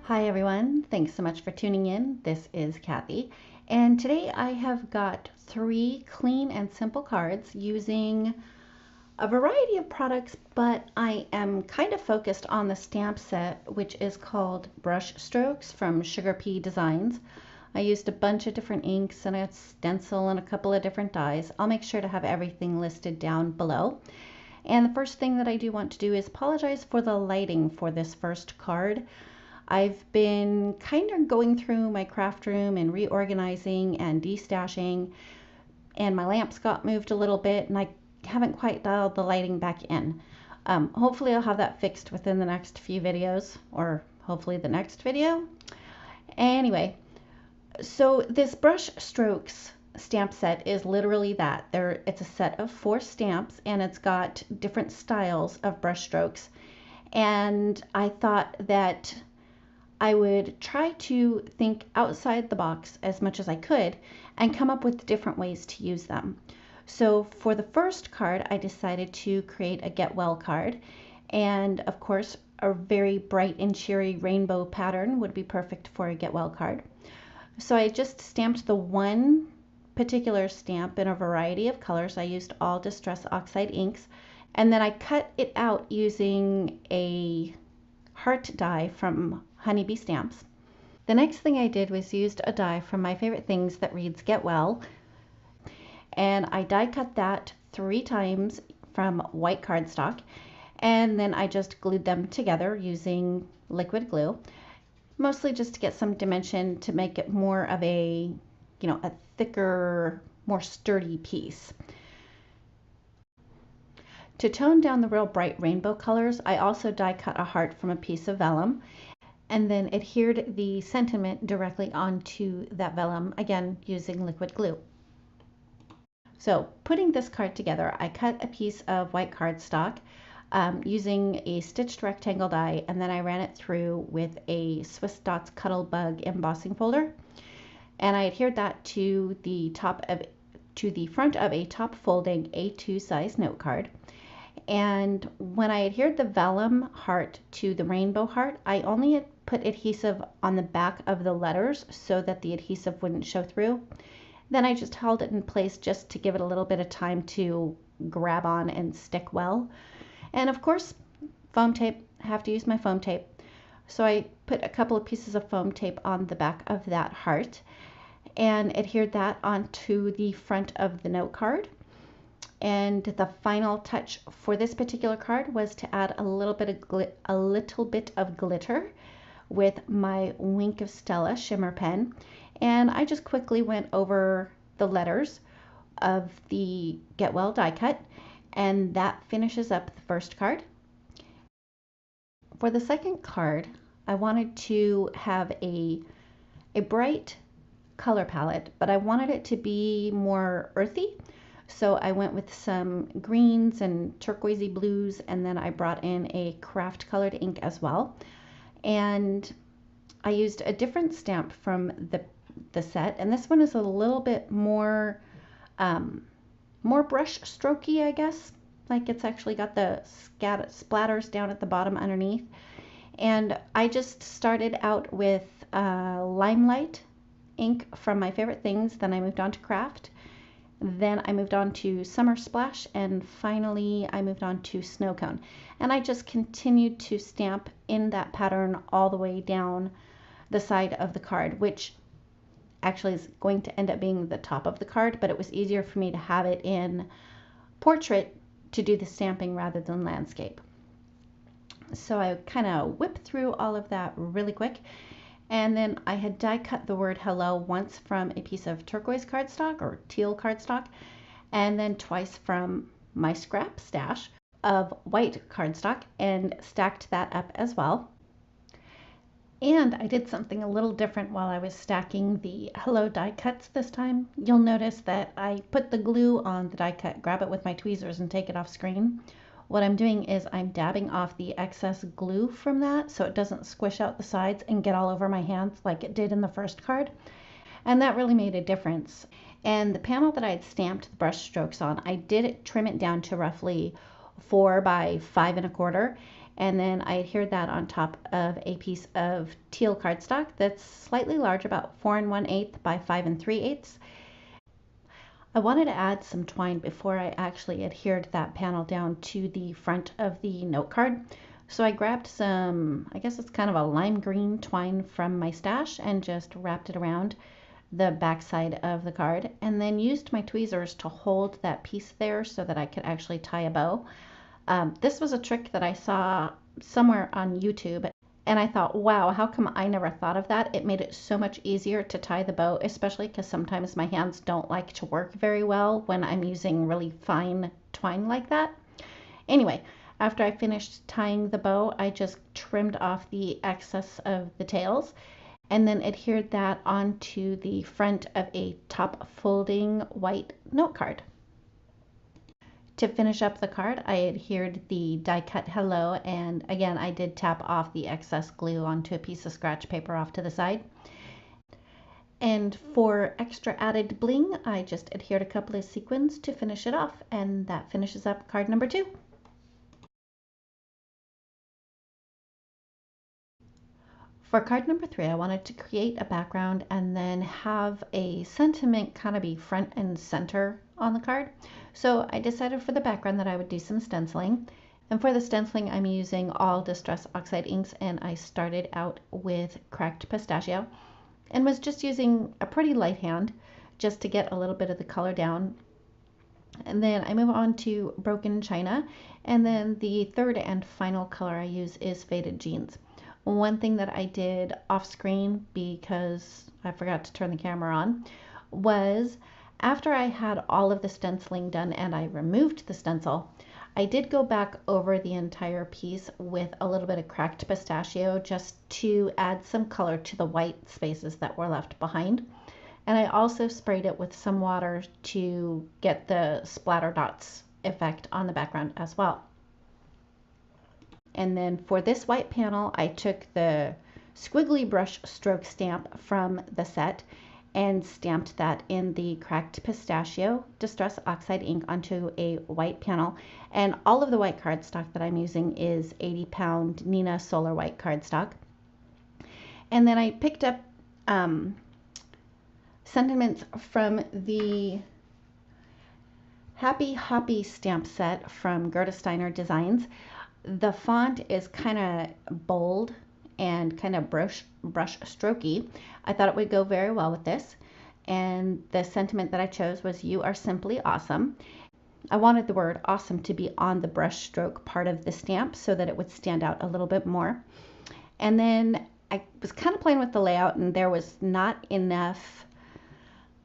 Hi everyone, thanks so much for tuning in. This is Kathy, and today I have got 3 clean and simple cards using a variety of products, but I am kind of focused on the stamp set, which is called Brush Strokes from Sugar Pea Designs. I used a bunch of different inks and a stencil and a couple of different dyes. I'll make sure to have everything listed down below. And the first thing that I do want to do is apologize for the lighting for this first card. I've been kind of going through my craft room and reorganizing and destashing, and my lamps got moved a little bit, and I haven't quite dialed the lighting back in. Hopefully I'll have that fixed within the next few videos, or hopefully the next video. Anyway, so this Brush Strokes stamp set is literally that. It's a set of 4 stamps, and it's got different styles of brush strokes. And I thought that I would try to think outside the box as much as I could and come up with different ways to use them. So for the first card, I decided to create a Get Well card. And of course, a very bright and cheery rainbow pattern would be perfect for a Get Well card. So I just stamped the one particular stamp in a variety of colors. I used all Distress Oxide inks. And then I cut it out using a heart die from Honeybee Stamps. The next thing I did was used a die from My Favorite Things that reads Get Well, and I die cut that 3 times from white cardstock, and then I just glued them together using liquid glue, mostly just to get some dimension to make it more of a, a thicker, more sturdy piece. To tone down the real bright rainbow colors, I also die cut a heart from a piece of vellum and then adhered the sentiment directly onto that vellum, again using liquid glue. So putting this card together, I cut a piece of white cardstock using a stitched rectangle die, and then I ran it through with a Swiss Dots Cuttlebug embossing folder, and I adhered that to the front of a top folding A2 size note card. And when I adhered the vellum heart to the rainbow heart, I only put adhesive on the back of the letters so that the adhesive wouldn't show through. Then I just held it in place just to give it a little bit of time to grab on and stick well. And of course, foam tape, I have to use my foam tape. So I put a couple of pieces of foam tape on the back of that heart and adhered that onto the front of the note card. And the final touch for this particular card was to add a little bit of glitter with my Wink of Stella shimmer pen, and I just quickly went over the letters of the Get Well die cut, and that finishes up the first card. For the second card, I wanted to have a bright color palette, but I wanted it to be more earthy. So I went with some greens and turquoisey blues, and then I brought in a craft colored ink as well. And I used a different stamp from the set, and this one is a little bit more brush strokey, I guess. Like it's actually got the splatters down at the bottom underneath. And I just started out with Limelight ink from My Favorite Things, then I moved on to Craft. Then I moved on to Summer Splash, and finally I moved on to Snow Cone. And I just continued to stamp in that pattern all the way down the side of the card, which actually is going to end up being the top of the card, but it was easier for me to have it in portrait to do the stamping rather than landscape. So I kind of whipped through all of that really quick. And then I had die cut the word hello once from a piece of turquoise cardstock or teal cardstock, and then twice from my scrap stash of white cardstock and stacked that up as well. And I did something a little different while I was stacking the hello die cuts this time. You'll notice that I put the glue on the die cut, grab it with my tweezers and take it off screen. What I'm doing is I'm dabbing off the excess glue from that so it doesn't squish out the sides and get all over my hands like it did in the first card. And that really made a difference. And the panel that I had stamped the brush strokes on, I did trim it down to roughly 4 by 5 1/4. And then I adhered that on top of a piece of teal cardstock that's slightly large, about 4 1/8 by 5 3/8. I wanted to add some twine before I actually adhered that panel down to the front of the note card. So I grabbed some, I guess it's kind of a lime green twine from my stash and just wrapped it around the back side of the card, and then used my tweezers to hold that piece there so that I could actually tie a bow. This was a trick that I saw somewhere on YouTube, and I thought, wow, how come I never thought of that? It made it so much easier to tie the bow, especially because sometimes my hands don't like to work very well when I'm using really fine twine like that. Anyway, after I finished tying the bow, I just trimmed off the excess of the tails and then adhered that onto the front of a top folding white note card. To finish up the card, I adhered the die cut hello, and again I did tap off the excess glue onto a piece of scratch paper off to the side. And for extra added bling, I just adhered a couple of sequins to finish it off, and that finishes up card number 2. For card number 3, I wanted to create a background and then have a sentiment kind of be front and center on the card. So I decided for the background that I would do some stenciling. And for the stenciling, I'm using all Distress Oxide inks, and I started out with Cracked Pistachio and was just using a pretty light hand just to get a little bit of the color down. And then I move on to Broken China, and then the third and final color I use is Faded Jeans. One thing that I did off screen, because I forgot to turn the camera on, was after I had all of the stenciling done and I removed the stencil, I did go back over the entire piece with a little bit of Cracked Pistachio just to add some color to the white spaces that were left behind. And I also sprayed it with some water to get the splatter dots effect on the background as well. And then for this white panel, I took the Squiggly Brush Stroke stamp from the set and stamped that in the Cracked Pistachio Distress Oxide ink onto a white panel. And all of the white cardstock that I'm using is 80-pound Nina Solar White cardstock. And then I picked up sentiments from the Happy Hoppy stamp set from Gerda Steiner Designs. The font is kind of bold and kind of brush strokey. I thought it would go very well with this. And the sentiment that I chose was "You are simply awesome." I wanted the word awesome to be on the brush stroke part of the stamp so that it would stand out a little bit more. And then I was kind of playing with the layout, and there was not enough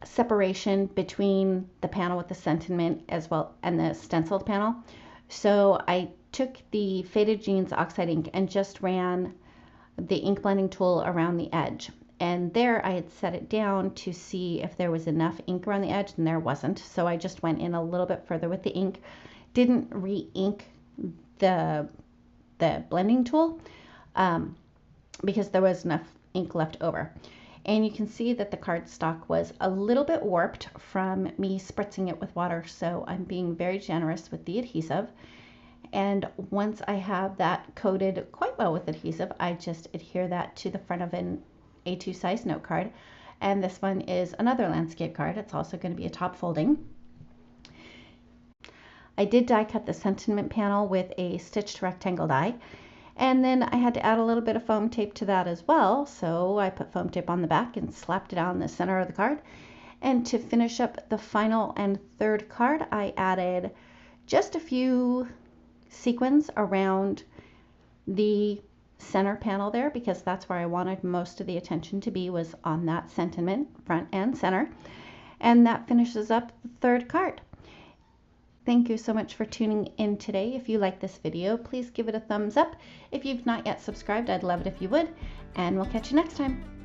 separation between the panel with the sentiment as well and the stenciled panel. So I took the Faded Jeans Oxide ink and just ran the ink blending tool around the edge. And there I had set it down to see if there was enough ink around the edge, and there wasn't. So I just went in a little bit further with the ink. Didn't re-ink the blending tool because there was enough ink left over. And you can see that the cardstock was a little bit warped from me spritzing it with water, so I'm being very generous with the adhesive. And once I have that coated quite well with adhesive, I just adhere that to the front of an A2 size note card. And this one is another landscape card. It's also going to be a top folding. I did die cut the sentiment panel with a stitched rectangle die. And then I had to add a little bit of foam tape to that as well. So I put foam tape on the back and slapped it on the center of the card. And to finish up the final and third card, I added just a few sequins around the center panel there, because that's where I wanted most of the attention to be, was on that sentiment front and center. And that finishes up the third card. Thank you so much for tuning in today. If you like this video, please give it a thumbs up. If you've not yet subscribed, I'd love it if you would, and we'll catch you next time.